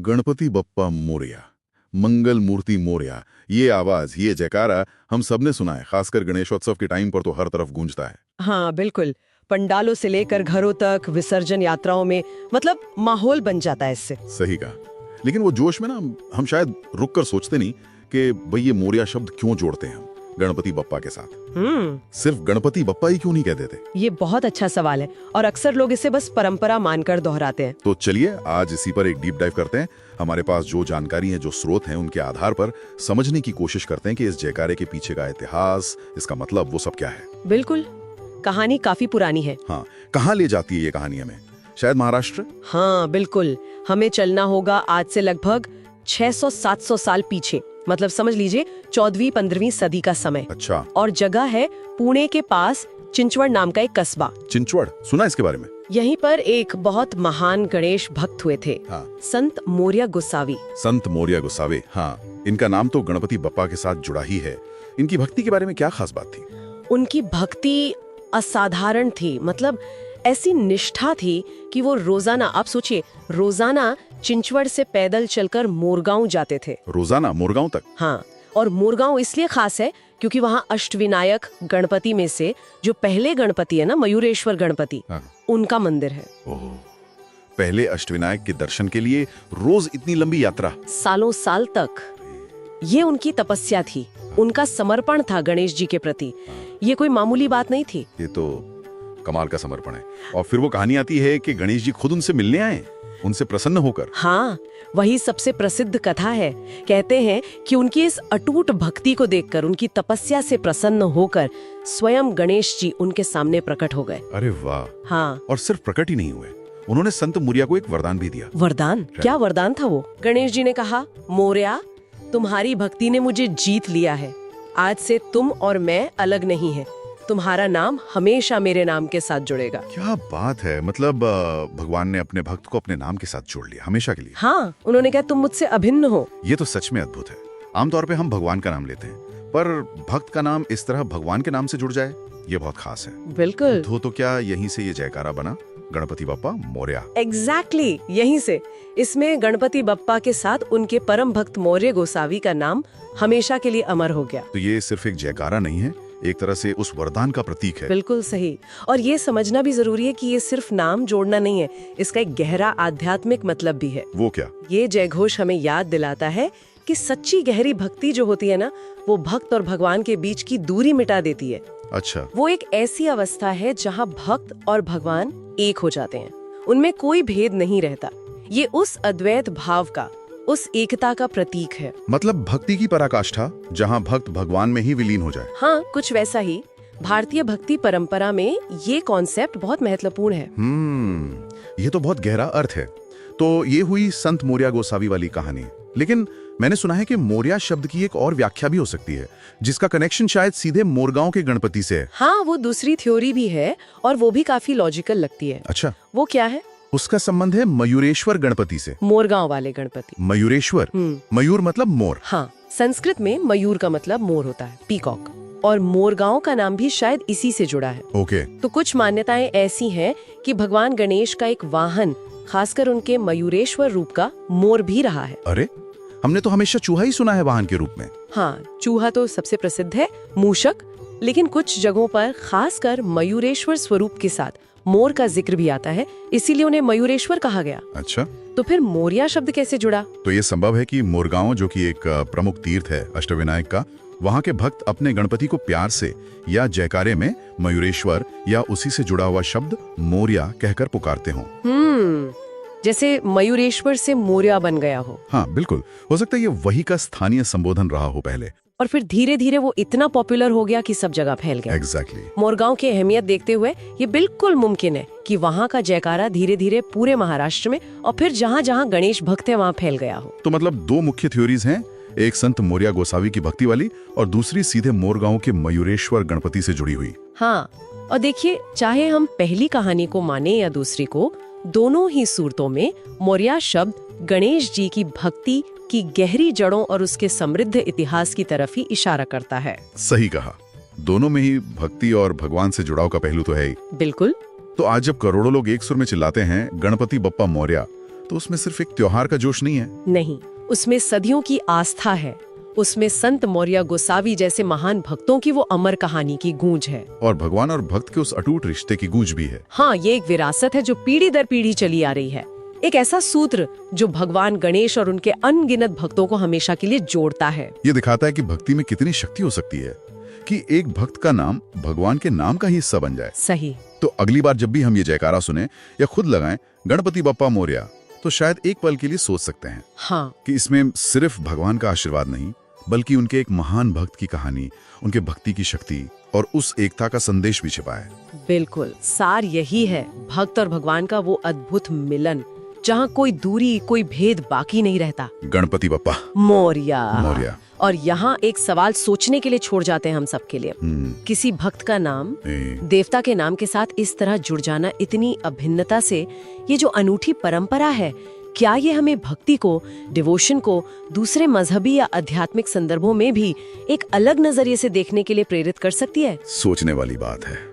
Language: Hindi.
गणपति बप्पा मोरया, मंगल मूर्ति मोरया, ये आवाज, ये जयकारा हम सबने सुना है। खासकर गणेशोत्सव के टाइम पर तो हर तरफ गूंजता है। हाँ बिल्कुल, पंडालों से लेकर घरों तक, विसर्जन यात्राओं में, मतलब माहौल बन जाता है इससे। सही कहा। लेकिन वो जोश में ना हम शायद रुक कर सोचते नहीं कि भाई ये मोरया शब्द क्यों जोड़ते हैं हम गणपति बप्पा के साथ। सिर्फ गणपति बप्पा ही क्यों नहीं कह देते? ये बहुत अच्छा सवाल है और अक्सर लोग इसे बस परंपरा मानकर दोहराते हैं। तो चलिए आज इसी पर एक डीप डाइव करते हैं। हमारे पास जो जानकारी है, जो स्रोत हैं, उनके आधार पर समझने की कोशिश करते हैं कि इस जयकारे के पीछे का इतिहास, इसका मतलब, वो सब क्या है। बिल्कुल, कहानी काफी पुरानी है। हाँ, कहाँ ले जाती है ये कहानी हमें? शायद महाराष्ट्र? हाँ बिल्कुल, हमें चलना होगा आज से लगभग 600-700 साल पीछे, मतलब समझ लीजिए 14वीं-15वीं सदी का समय। अच्छा। और जगह है पुणे के पास चिंचवड़ नाम का एक कस्बा। चिंचवड़, सुना इसके बारे में? यहीं पर एक बहुत महान गणेश भक्त हुए थे। हाँ। संत मोरया गोसावी। संत मोरया गोसावी, हाँ। इनका नाम तो गणपति बप्पा के साथ जुड़ा ही है। इनकी भक्ति के बारे में क्या खास बात थी? उनकी भक्ति असाधारण थी, मतलब ऐसी निष्ठा थी कि वो रोजाना, आप सोचिए, रोजाना चिंचवड़ से पैदल चलकर मोरगांव जाते थे। रोजाना मोरगांव तक? हाँ, और मोरगांव इसलिए खास है क्योंकि वहाँ अष्टविनायक गणपति में से जो पहले गणपति है ना, मयूरेश्वर गणपति, हाँ। उनका मंदिर है। ओह, पहले अष्टविनायक के दर्शन के लिए रोज इतनी लंबी यात्रा? सालों साल तक। ये उनकी तपस्या थी, उनका समर्पण था गणेश जी के प्रति। ये कोई मामूली बात नहीं थी। ये तो कमाल का समर्पण है। और फिर वो कहानी आती है कि गणेश जी खुद उनसे मिलने आए, उनसे प्रसन्न होकर। हाँ, वही सबसे प्रसिद्ध कथा है। कहते हैं कि उनकी इस अटूट भक्ति को देखकर, उनकी तपस्या से प्रसन्न होकर स्वयं गणेश जी उनके सामने प्रकट हो गए। अरे वाह। हाँ, और सिर्फ प्रकट ही नहीं हुए, उन्होंने संत मोरया को एक वरदान भी दिया। वरदान? क्या वरदान था वो? गणेश जी ने कहा, मोरया, तुम्हारी भक्ति ने मुझे जीत लिया है। आज से तुम और मैं अलग नहीं है। तुम्हारा नाम हमेशा मेरे नाम के साथ जुड़ेगा। क्या बात है, मतलब भगवान ने अपने भक्त को अपने नाम के साथ जोड़ लिया हमेशा के लिए। हाँ, उन्होंने कहा तुम मुझसे अभिन्न हो। ये तो सच में अद्भुत है। आमतौर पे हम भगवान का नाम लेते हैं, पर भक्त का नाम इस तरह भगवान के नाम से जुड़ जाए, ये बहुत खास है। बिल्कुल। तो क्या यहीं से ये जयकारा बना, गणपति बप्पा मोरया? एग्जैक्टली, यहीं से। इसमें गणपति बप्पा के साथ उनके परम भक्त मौर्य गोसावी का नाम हमेशा के लिए अमर हो गया। तो ये सिर्फ एक जयकारा नहीं है, एक तरह से उस वरदान का प्रतीक है। बिल्कुल सही। और ये समझना भी जरूरी है कि ये सिर्फ नाम जोड़ना नहीं है, इसका एक गहरा आध्यात्मिक मतलब भी है। वो क्या? ये जयघोष हमें याद दिलाता है कि सच्ची गहरी भक्ति जो होती है ना, वो भक्त और भगवान के बीच की दूरी मिटा देती है। अच्छा। वो एक ऐसी अवस्था है जहाँ भक्त और भगवान एक हो जाते हैं, उनमें कोई भेद नहीं रहता। ये उस अद्वैत भाव का, उस एकता का प्रतीक है। मतलब भक्ति की पराकाष्ठा, जहाँ भक्त भगवान में ही विलीन हो जाए। हाँ, कुछ वैसा ही। भारतीय भक्ति परंपरा में ये कॉन्सेप्ट बहुत महत्वपूर्ण है। ये तो बहुत गहरा अर्थ है। तो ये हुई संत मोरया गोसावी वाली कहानी। लेकिन मैंने सुना है कि मोरया शब्द की एक और व्याख्या भी हो सकती है, जिसका कनेक्शन शायद सीधे मोरगांव के गणपति से है। हाँ, वो दूसरी थ्योरी भी है और वो भी काफी लॉजिकल लगती है। अच्छा, वो क्या है? उसका संबंध है मयूरेश्वर गणपति से। मोरगांव वाले गणपति। मयूरेश्वर? मयूर मतलब मोर। हाँ, संस्कृत में मयूर का मतलब मोर होता है, पीकॉक, और मोरगांव का नाम भी शायद इसी से जुड़ा है। ओके। तो कुछ मान्यताएं ऐसी हैं कि भगवान गणेश का एक वाहन, खासकर उनके मयूरेश्वर रूप का, मोर भी रहा है। अरे, हमने तो हमेशा चूहा ही सुना है वाहन के रूप में। हाँ, चूहा तो सबसे प्रसिद्ध है, मूषक, लेकिन कुछ जगहों पर खासकर मयूरेश्वर स्वरूप के साथ मोर का जिक्र भी आता है, इसीलिए उन्हें मयूरेश्वर कहा गया। अच्छा, तो फिर मोरया शब्द कैसे जुड़ा? तो ये संभव है कि मोरगांव, जो कि एक प्रमुख तीर्थ है अष्टविनायक का, वहाँ के भक्त अपने गणपति को प्यार से या जयकारे में मयूरेश्वर या उसी से जुड़ा हुआ शब्द मोरया कहकर पुकारते हों। जैसे मयूरेश्वर से मोरया बन गया हो। हाँ बिल्कुल, हो सकता है ये वही का स्थानीय संबोधन रहा हो पहले, और फिर धीरे धीरे वो इतना पॉपुलर हो गया कि सब जगह फैल गया। एग्जैक्टली। मोरगांव की अहमियत देखते हुए ये बिल्कुल मुमकिन है कि वहाँ का जयकारा धीरे धीरे पूरे महाराष्ट्र में और फिर जहाँ जहाँ गणेश भक्त है वहाँ फैल गया हो। तो मतलब दो मुख्य थ्योरीज हैं, एक संत मोरया गोसावी की भक्ति वाली और दूसरी सीधे मोरगांव के मयूरेश्वर गणपति से जुड़ी हुई। हाँ, और देखिए, चाहे हम पहली कहानी को माने या दूसरी को, दोनों ही सूरतों में मोरया शब्द गणेश जी की भक्ति की गहरी जड़ों और उसके समृद्ध इतिहास की तरफ ही इशारा करता है। सही कहा, दोनों में ही भक्ति और भगवान से जुड़ाव का पहलू तो है ही। बिल्कुल। तो आज जब करोड़ों लोग एक सुर में चिल्लाते हैं गणपति बप्पा मोरया, तो उसमें सिर्फ एक त्योहार का जोश नहीं है। नहीं, उसमें सदियों की आस्था है। उसमें संत मौर्य गोसावी जैसे महान भक्तों की वो अमर कहानी की गूंज है। और भगवान और भक्त के उस अटूट रिश्ते की गूंज भी है। हाँ, ये एक विरासत है जो पीढ़ी दर पीढ़ी चली आ रही है। एक ऐसा सूत्र जो भगवान गणेश और उनके अनगिनत भक्तों को हमेशा के लिए जोड़ता है। ये दिखाता है कि भक्ति में कितनी शक्ति हो सकती है कि एक भक्त का नाम भगवान के नाम का ही हिस्सा बन जाए। सही। तो अगली बार जब भी हम ये जयकारा सुने या खुद लगाएं गणपति बप्पा मोरया, तो शायद एक पल के लिए सोच सकते हैं हाँ, कि इसमें सिर्फ भगवान का आशीर्वाद नहीं, बल्कि उनके एक महान भक्त की कहानी, उनके भक्ति की शक्ति और उस एकता का संदेश भी छिपा है। बिल्कुल, सार यही है, भक्त और भगवान का वो अद्भुत मिलन जहाँ कोई दूरी, कोई भेद बाकी नहीं रहता। गणपति बप्पा मोरया। मोरया। और यहाँ एक सवाल सोचने के लिए छोड़ जाते हैं हम सबके लिए। किसी भक्त का नाम देवता के नाम के साथ इस तरह जुड़ जाना, इतनी अभिन्नता से, ये जो अनूठी परंपरा है, क्या ये हमें भक्ति को, डिवोशन को दूसरे मजहबी या आध्यात्मिक संदर्भों में भी एक अलग नजरिए से देखने के लिए प्रेरित कर सकती है? सोचने वाली बात है।